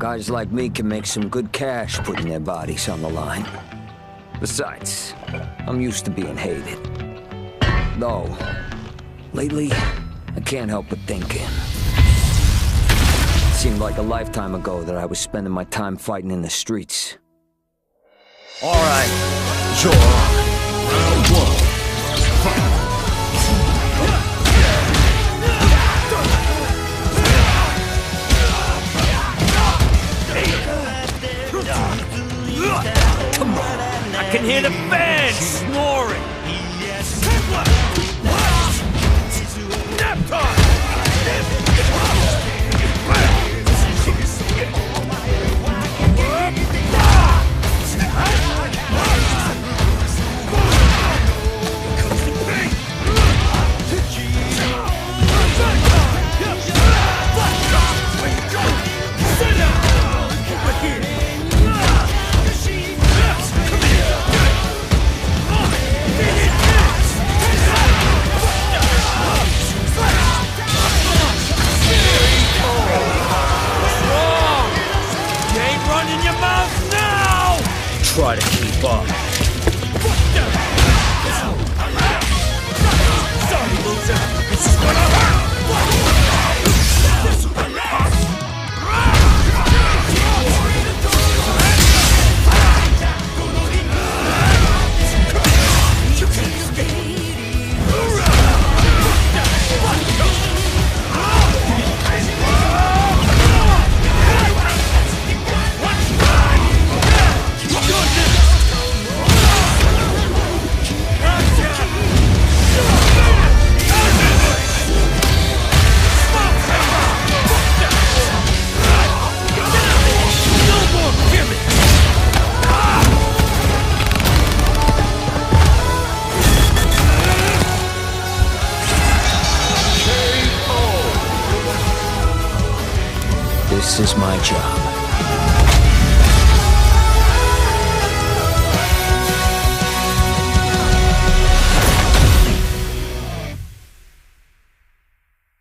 Guys like me can make some good cash putting their bodies on the line. Besides, I'm used to being hated. Though, lately, I can't help but thinking. It seemed like a lifetime ago that I was spending my time fighting in the streets. All right, you're on. Round one. Fight. Come on, I can hear the fans snoring. Nap time. Try to keep up. Sorry, loser. This is gonna hurt. This is my job.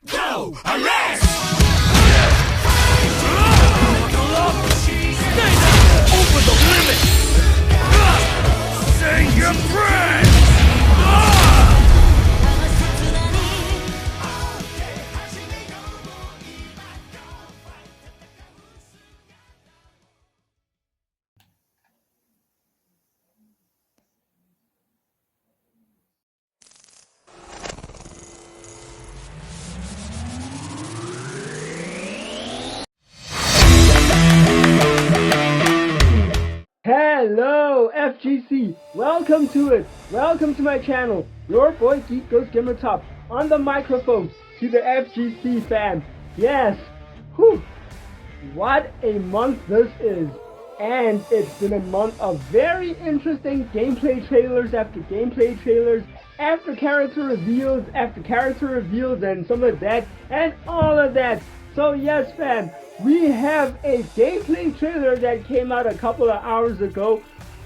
Go! Arrest! Over the limit! Say your prayers! Hello, FGC! Welcome to it! Welcome to my channel, your boy GeekGhostGamerTop, on the microphone to the FGC fam. Yes! Whew! What a month this is! And it's been a month of very interesting gameplay trailers after gameplay trailers, after character reveals, and some of that, and all of that. So yes fam, we have a gameplay trailer that came out a couple of hours ago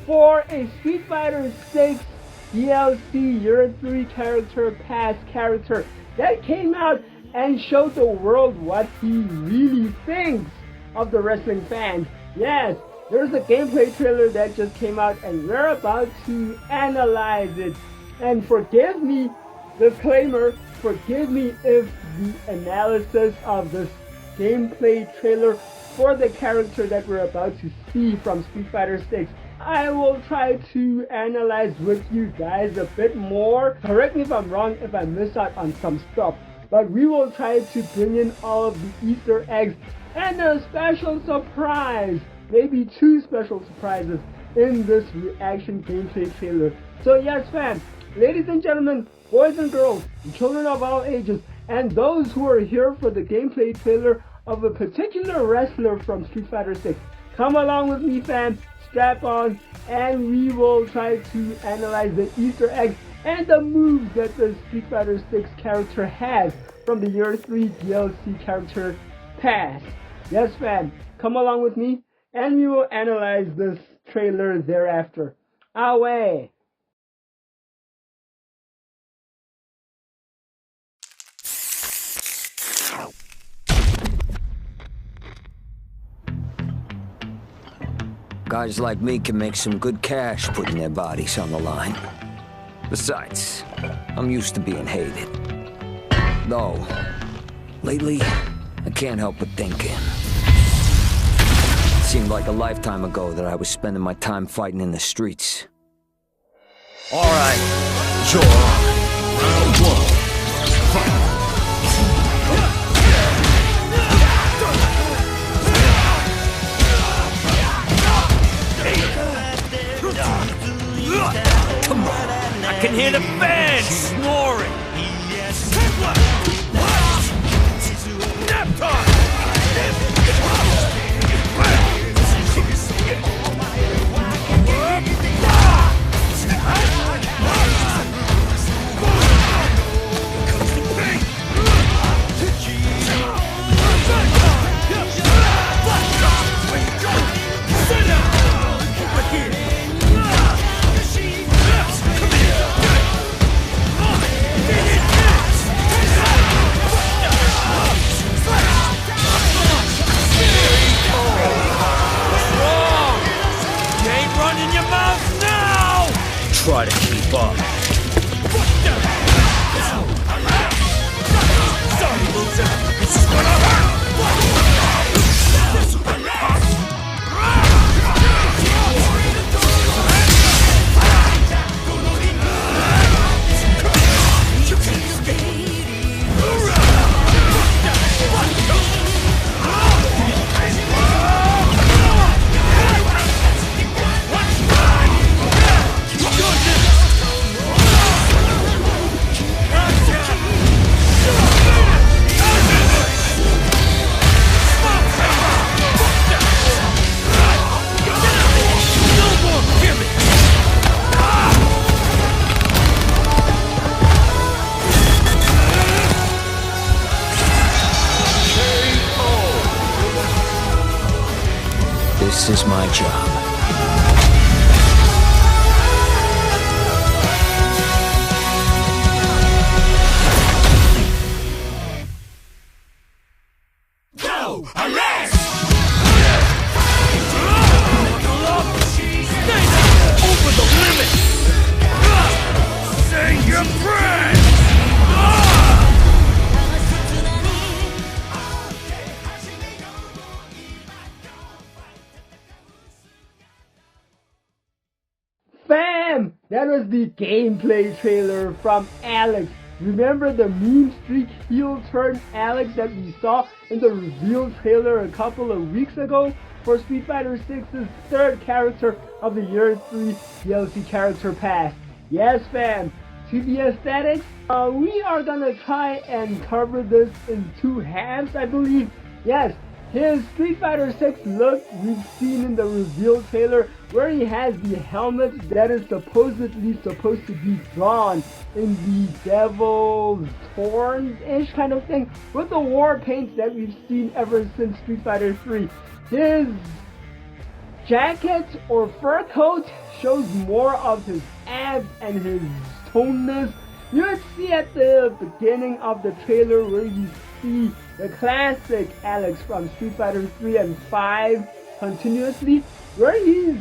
for a Street Fighter 6 DLC Year 3 character pass character that came out and showed the world what he really thinks of the wrestling fans. Yes, there's a gameplay trailer that just came out and we're about to analyze it. And forgive me, disclaimer, forgive me if the analysis of this gameplay trailer for the character that we're about to see from Street Fighter 6, I will try to analyze with you guys a bit more. Correct me if I'm wrong, if I miss out on some stuff, but we will try to bring in all of the Easter eggs and a special surprise, maybe two special surprises in this reaction gameplay trailer. So yes fam, ladies and gentlemen, boys and girls, children of all ages, and those who are here for the gameplay trailer of a particular wrestler from Street Fighter 6, come along with me fam, strap on, and we will try to analyze the Easter eggs and the moves that the Street Fighter 6 character has from the Year 3 DLC character pass. Yes fam, come along with me, and we will analyze this trailer thereafter. Away! Guys like me can make some good cash putting their bodies on the line. Besides, I'm used to being hated. Though, lately, I can't help but thinking. It seemed like a lifetime ago that I was spending my time fighting in the streets. Alright, you're on. Round one. Fight. Come on! I can hear the fans snoring! Nap time! Try to keep up. Sorry, loser. This is gonna hurt. This is my job. Go! Arrest! Over the limit! Say your prayers! Fam! That was the gameplay trailer from Alex. Remember the meme streak heel turn Alex that we saw in the reveal trailer a couple of weeks ago for Street Fighter 6's third character of the Year 3 DLC character pass? Yes fam, to the aesthetics, we are gonna try and cover this in two halves I believe. Yes, his Street Fighter 6 look we've seen in the reveal trailer where he has the helmet that is supposedly supposed to be drawn in the devil's horns-ish kind of thing with the war paint that we've seen ever since Street Fighter 3. His jacket or fur coat shows more of his abs and his toneness. You would see at the beginning of the trailer where you see the classic Alex from Street Fighter 3 and 5 continuously, where he's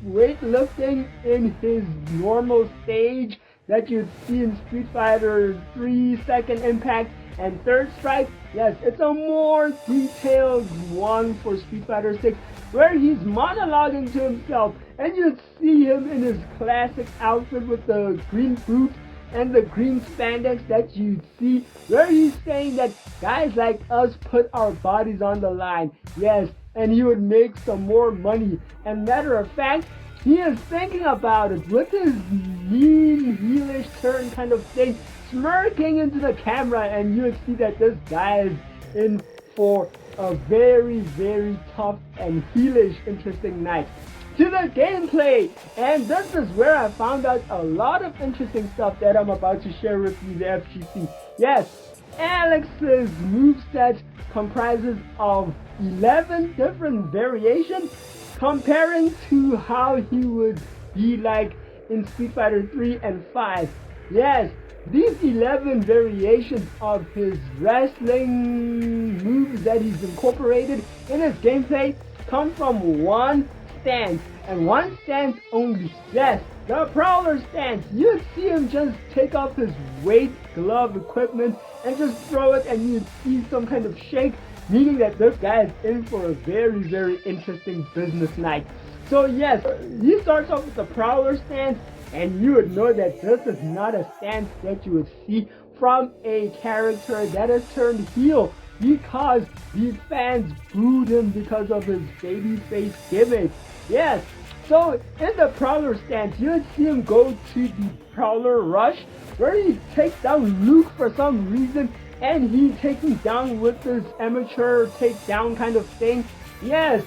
weightlifting in his normal stage that you'd see in Street Fighter 3 Second Impact and Third Strike. Yes, it's a more detailed one for Street Fighter 6 where he's monologuing to himself and you'd see him in his classic outfit with the green boots and the green spandex that you'd see where he's saying that guys like us put our bodies on the line. Yes, and he would make some more money. And matter of fact, he is thinking about it with his mean heelish turn kind of thing, smirking into the camera, and you would see that this guy is in for a very, very tough and heelish interesting night. To the gameplay, and this is where I found out a lot of interesting stuff that I'm about to share with you, the FGC. Yes, Alex's moveset comprises of 11 different variations comparing to how he would be like in Street Fighter 3 and 5. Yes, these 11 variations of his wrestling moves that he's incorporated in his gameplay come from one stance, and one stance only. Yes, the Prowler stance. You'd see him just take off his weight, glove, equipment, and just throw it, and you'd see some kind of shake, meaning that this guy is in for a very, very interesting business night. So yes, he starts off with the Prowler stance, and you would know that this is not a stance that you would see from a character that is turned heel, because these fans booed him because of his babyface gimmick. Yes, so in the Prowler stance, you would see him go to the Prowler Rush, where he takes down Luke for some reason, and he takes him down with this amateur takedown kind of thing. Yes,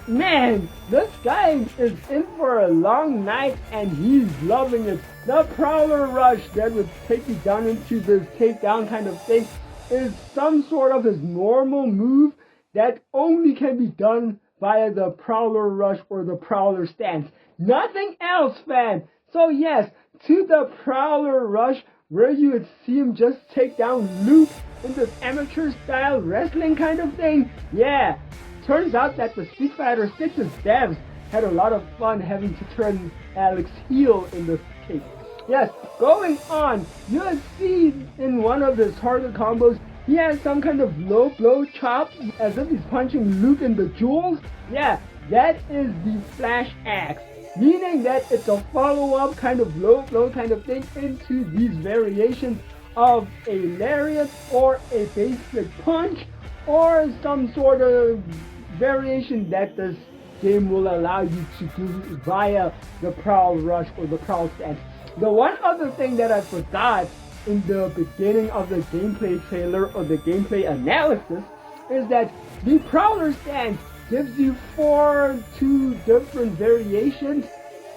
man, this guy is in for a long night, and he's loving it. The Prowler Rush that would take you down into this takedown kind of thing is some sort of his normal move that only can be done via the Prowler Rush or the Prowler stance. Nothing else, fam. So yes, to the Prowler Rush, where you would see him just take down Luke in this amateur style wrestling kind of thing. Yeah, turns out that the Street Fighter 6's devs had a lot of fun having to turn Alex heel in this case. Yes, going on, you would see in one of his target combos, he has some kind of low blow chop, as if he's punching Luke in the jewels. Yeah, that is the Flash Axe, meaning that it's a follow-up kind of low blow kind of thing into these variations of a lariat or a basic punch or some sort of variation that this game will allow you to do via the Prowl Rush or the Prowl stance. The one other thing that I forgot in the beginning of the gameplay trailer or the gameplay analysis is that the Prowler stance gives you 2 different variations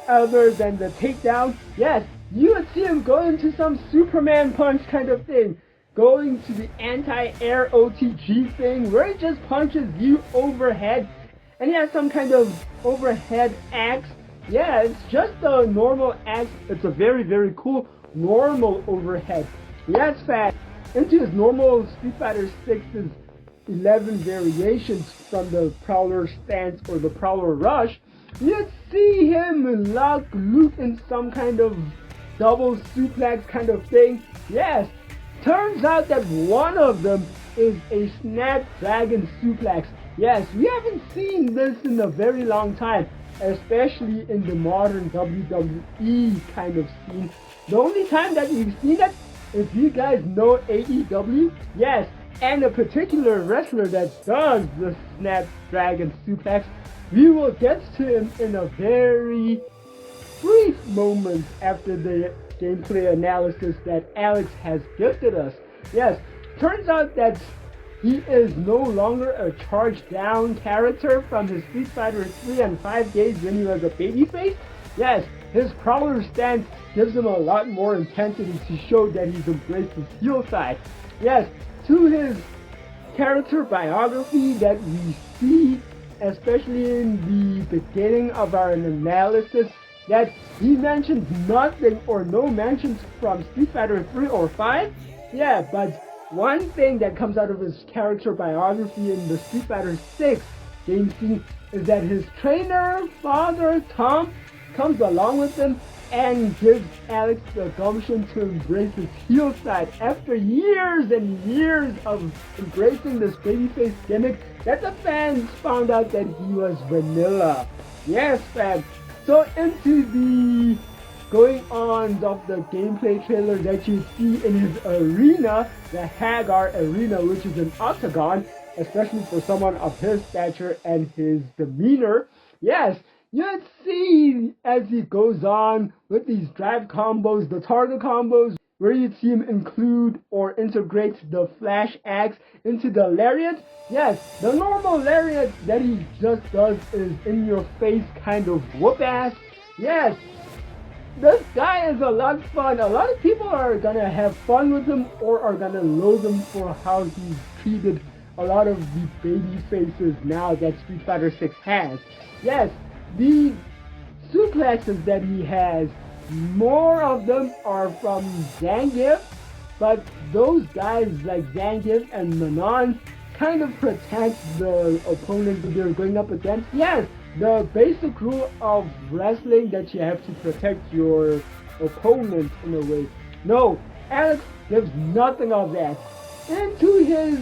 other than the takedown. Yes, you would see him go into some Superman punch kind of thing, going to the anti-air OTG thing where he just punches you overhead, and he has some kind of overhead axe. Yeah, it's just a normal axe. It's a very, very cool normal overhead. Yes, fat. Into his normal Street Fighter 6's 11 variations from the Prowler stance or the Prowler Rush, you'd see him lock Luke in some kind of double suplex kind of thing. Yes, turns out that one of them is a Snapdragon suplex. Yes, we haven't seen this in a very long time, especially in the modern WWE kind of scene. The only time that we've seen it, if you guys know AEW, yes, and a particular wrestler that does the Snapdragon suplex, we will get to him in a very brief moment after the gameplay analysis that Alex has gifted us. Yes, turns out that he is no longer a charged down character from his Street Fighter 3 and 5 days when he was a babyface. Yes, his Prowler stance gives him a lot more intensity to show that he's embraced his heel side. Yes, to his character biography that we see, especially in the beginning of our analysis, that he mentions nothing or no mentions from Street Fighter 3 or 5. Yeah, but one thing that comes out of his character biography in the Street Fighter 6 game scene is that his trainer, father, Tom, comes along with him and gives Alex the gumption to embrace his heel side after years and years of embracing this babyface gimmick that the fans found out that he was vanilla. Yes, fans. So into the going on of the gameplay trailer that you see in his arena, the Hagar Arena, which is an octagon, especially for someone of his stature and his demeanor. Yes, you'd see as he goes on with these drive combos, the target combos, where you'd see him include or integrate the Flash Axe into the lariat. Yes, the normal lariat that he just does is in your face kind of whoop ass. Yes, this guy is a lot of fun. A lot of people are gonna have fun with him or are gonna loathe him for how he's treated a lot of the baby faces now that Street Fighter 6 has. Yes, the suplexes that he has, more of them are from Zangief, but those guys like Zangief and Manon kind of protect the opponent that they're going up against. Yes, the basic rule of wrestling that you have to protect your opponent in a way. No, Alex gives nothing of that. Into his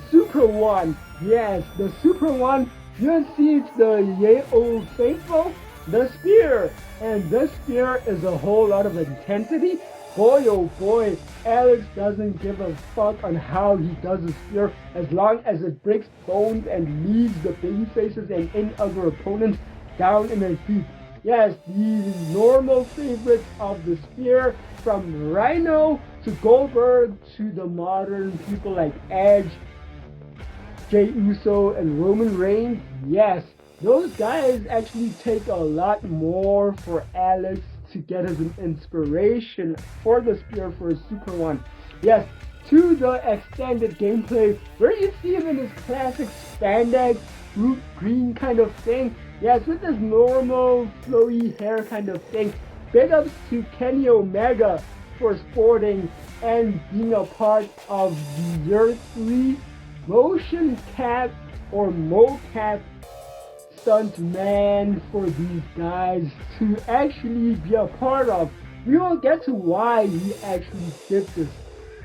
Super One. Yes, the Super One, you see it's the Ye Old Faithful, the spear. And this spear is a whole lot of intensity. Boy oh boy, Alex doesn't give a fuck on how he does his spear as long as it breaks bones and leaves the baby faces and any other opponents down in a heap. Yes, the normal favorites of the spear, from Rhino to Goldberg to the modern people like Edge, Jey Uso, and Roman Reigns. Yes, those guys actually take a lot more for Alex to get as an inspiration for the spear for his Super One. Yes, to the extended gameplay where you see him in his classic spandex, root green kind of thing. Yes, with this normal flowy hair kind of thing. Big ups to Kenny Omega for sporting and being a part of the Year 3 motion cap or mocap stunt man for these guys to actually be a part of. We will get to why he actually did this.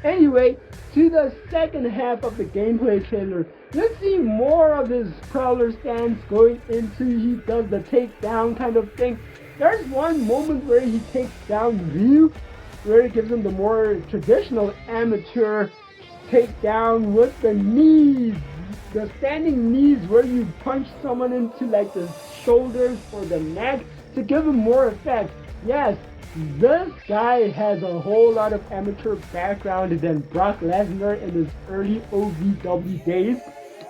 Anyway, to the second half of the gameplay trailer, let's see more of his prowler stance going into, he does the takedown kind of thing. There's one moment where he takes down Ryu, where he gives him the more traditional amateur takedown with the knees. The standing knees where you punch someone into like the shoulders or the neck to give him more effect. Yes, this guy has a whole lot of amateur background than Brock Lesnar in his early OVW days.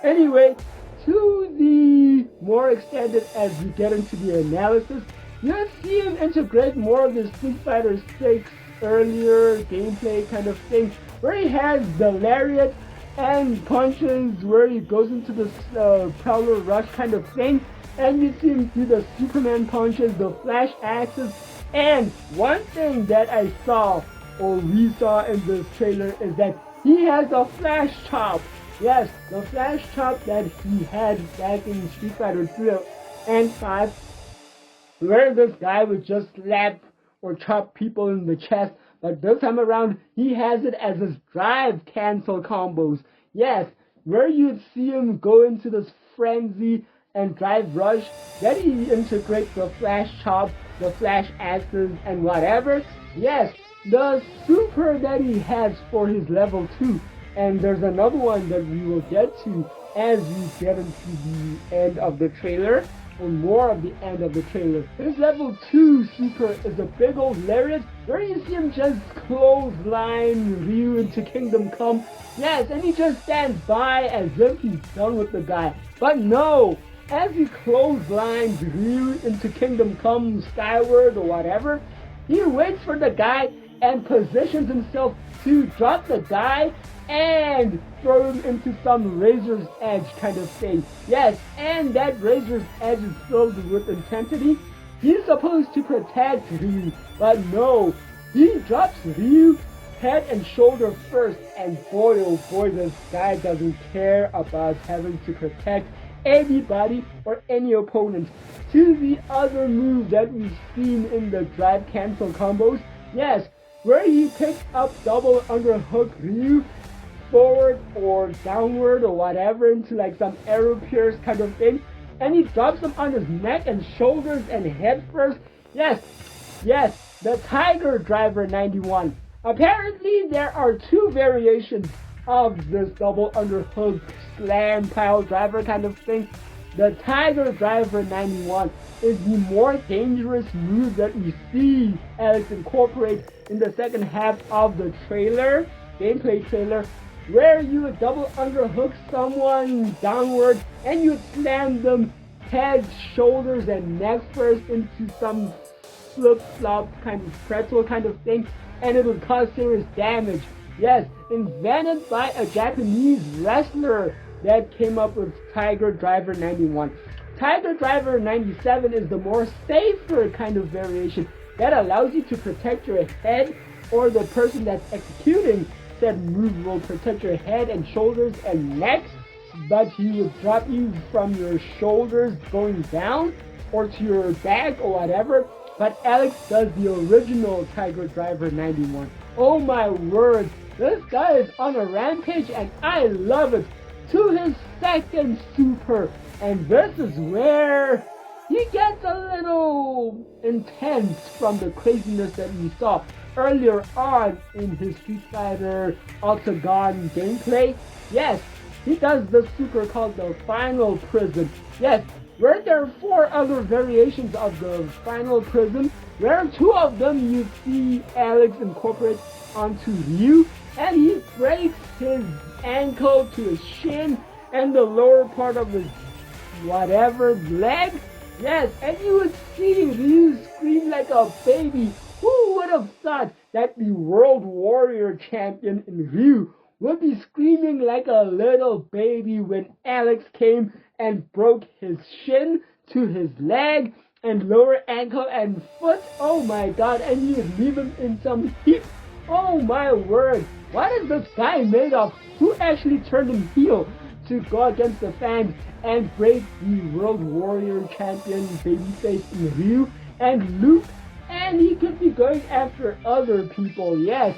Anyway, to the more extended as we get into the analysis, you'll see him integrate more of the Street Fighter 6 earlier gameplay kind of thing, where he has the lariat and punches where he goes into the prowler rush kind of thing, and you see him do the Superman punches, the flash axes, and one thing that I saw, or we saw in this trailer, is that he has a flash chop. Yes, the flash chop that he had back in Street Fighter 3 and 5, where this guy would just slap or chop people in the chest. But this time around, he has it as his drive cancel combos. Yes, where you'd see him go into this frenzy and drive rush, then he integrates the flash chop, the flash axes, and whatever. Yes, the super that he has for his level 2. And there's another one that we will get to as we get into the end of the trailer, or more of the end of the trailer. His level 2 super is a big old lariat where you see him just clothesline Ryu into Kingdom Come. Yes, and he just stands by as if he's done with the guy. But no, as he clotheslines Ryu into Kingdom Come skyward or whatever, he waits for the guy and positions himself to drop the guy and throw him into some razor's edge kind of thing. Yes, and that razor's edge is filled with intensity. He's supposed to protect Ryu, but no, he drops Ryu head and shoulder first, and boy oh boy, this guy doesn't care about having to protect anybody or any opponent. To the other move that we've seen in the drive cancel combos, yes, where he picks up double underhook Ryu forward or downward or whatever into like some arrow pierce kind of thing, and he drops him on his neck and shoulders and head first. Yes, the Tiger Driver 91. Apparently there are two variations of this double underhook slam pile driver kind of thing. The Tiger Driver 91 is the more dangerous move that we see Alex incorporate in the second half of the trailer, gameplay trailer, where you would double underhook someone downward and you would slam them head, shoulders, and neck first into some flip-flop kind of pretzel kind of thing, and it would cause serious damage. Yes, invented by a Japanese wrestler that came up with Tiger Driver 91. Tiger Driver 97 is the more safer kind of variation that allows you to protect your head, or the person that's executing said move will protect your head and shoulders and neck but he would drop you from your shoulders going down or to your back or whatever. But Alex does the original Tiger Driver 91. Oh my word, this guy is on a rampage and I love it. To his second super, and this is where he gets a little intense from the craziness that we saw earlier on in his Street Fighter Octagon gameplay. Yes, he does the super called the Final Prism. Yes, where there are 4 other variations of the Final Prism, where 2 of them you see Alex incorporate onto Ryu, and he breaks his ankle to his shin and the lower part of his whatever leg. Yes, and you would see Ryu scream like a baby. Who would have thought that the World Warrior Champion in Ryu would be screaming like a little baby when Alex came and broke his shin to his leg and lower ankle and foot? Oh my god, and you leave him in some heat. Oh my word, what is this guy made of? Who actually turned him heel to go against the fans and break the World Warrior Champion babyface in Ryu and Luke? And he could be going after other people, yes.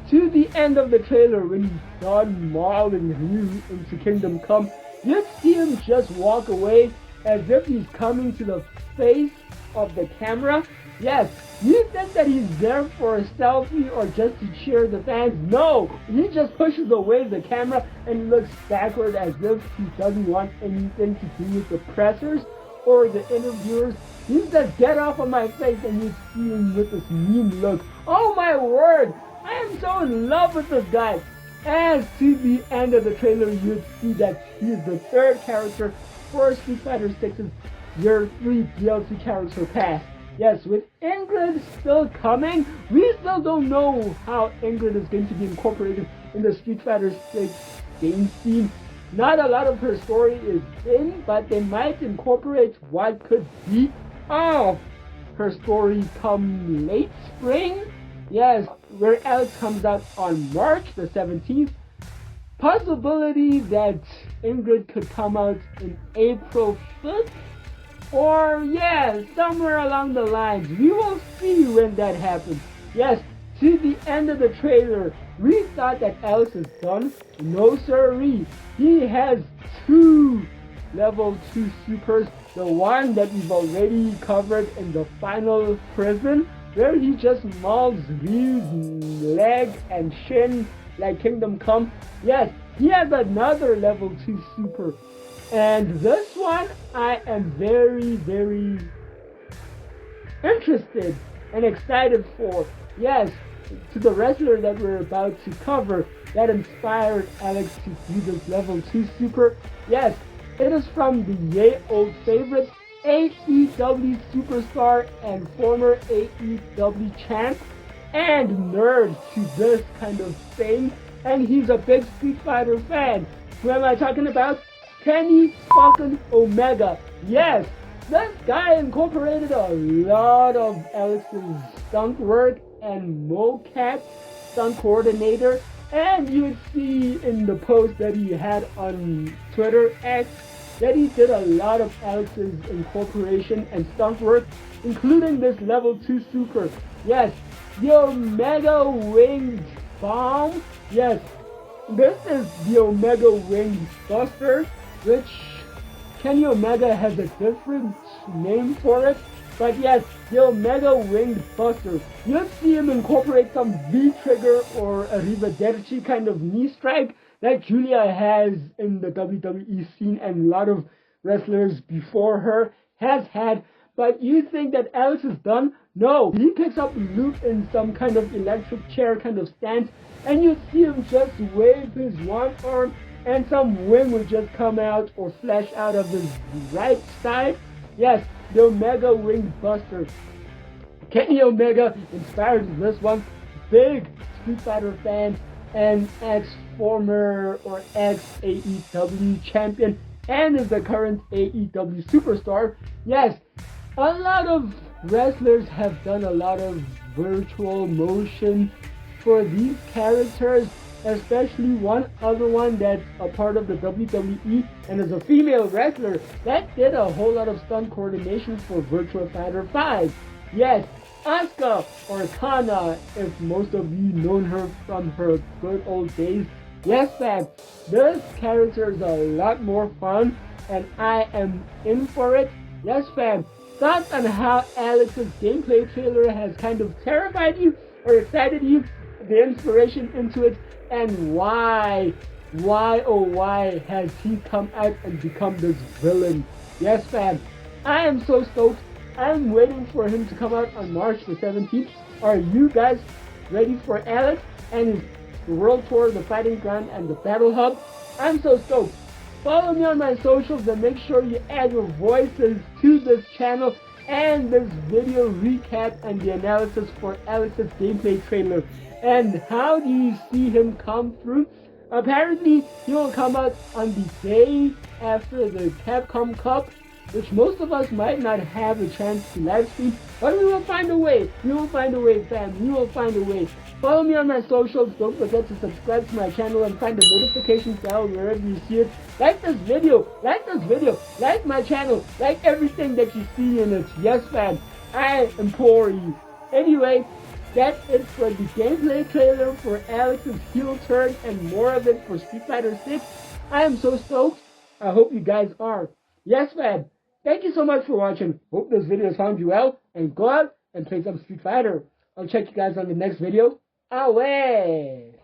To the end of the trailer, when he's done mauling Ryu into Kingdom Come, you see him just walk away as if he's coming to the face of the camera. Yes, you think that he's there for a selfie or just to cheer the fans? No, he just pushes away the camera and looks backward as if he doesn't want anything to do with the pressers or the interviewers. He says, "Get off of my face," and you see him with this mean look. Oh my word, I am so in love with this guy. As to the end of the trailer, you'd see that he is the 3rd character for Street Fighter 6's Year 3 DLC character pass. Yes, with Ingrid still coming, we still don't know how Ingrid is going to be incorporated in the Street Fighter 6 game scene. Not a lot of her story is in, but they might incorporate what could be of her story come late spring. Yes, where Alex comes out on March the 17th. Possibility that Ingrid could come out in April 5th. Or, yeah, somewhere along the lines. We will see when that happens. Yes, to the end of the trailer, we thought that Alex is done. No sirree. He has 2 level 2 supers. The one that we've already covered in the Final Prison, where he just mauls Ryu's leg and shin like Kingdom Come. Yes, he has another level 2 super. And this one, I am very, very interested and excited for. Yes, to the wrestler that we're about to cover that inspired Alex to do this level 2 super. Yes, it is from the yay old favorite, AEW superstar and former AEW champ and nerd to this kind of thing. And he's a big Street Fighter fan. Who am I talking about? Kenny fucking Omega. Yes, this guy incorporated a lot of Alex's stunt work and mocap stunt coordinator. And you would see in the post that he had on Twitter X that he did a lot of Alex's incorporation and stunt work, including this level 2 super. Yes, the Omega Winged Bomb. Yes, this is the Omega Winged Buster, which Kenny Omega has a different name for it. But yes, the Omega Winged Buster. You'll see him incorporate some V-trigger or a Arrivederci kind of knee strike that Julia has in the WWE scene and a lot of wrestlers before her has had. But you think that Alex is done? No, he picks up Luke in some kind of electric chair kind of stance, and you see him just wave his one arm and some wing will just come out or flash out of his right side. Yes, the Omega Winged Buster. Kenny Omega inspired this one. Big Street Fighter fans and ex-former or ex-AEW champion and is the current AEW superstar. Yes, a lot of wrestlers have done a lot of virtual motion for these characters, especially one other one that's a part of the WWE and is a female wrestler that did a whole lot of stunt coordination for Virtua Fighter 5. Yes, Asuka, or Kana, if most of you known her from her good old days. Yes, fam, this character is a lot more fun, and I am in for it. Yes, fam, thoughts on how Alex's gameplay trailer has kind of terrified you or excited you, the inspiration into it, and why oh why has he come out and become this villain? Yes, fam, I am so stoked. I'm waiting for him to come out on March the 17th. Are you guys ready for Alex and his World Tour, the Fighting Ground, and the Battle Hub? I'm so stoked. Follow me on my socials and make sure you add your voices to this channel and this video recap and the analysis for Alex's gameplay trailer. And how do you see him come through? Apparently, he will come out on the day after the Capcom Cup, which most of us might not have a chance to live stream, but we will find a way. We will find a way, fam. We will find a way. Follow me on my socials. Don't forget to subscribe to my channel and find the notification bell wherever you see it. Like this video. Like this video. Like my channel. Like everything that you see in it. Yes, fam. I implore you. Anyway, that's it for the gameplay trailer for Alex's heel turn and more of it for Street Fighter 6. I am so stoked. I hope you guys are. Yes, fam. Thank you so much for watching. Hope this video has found you well, and go out and play some Street Fighter. I'll check you guys on the next video. Away!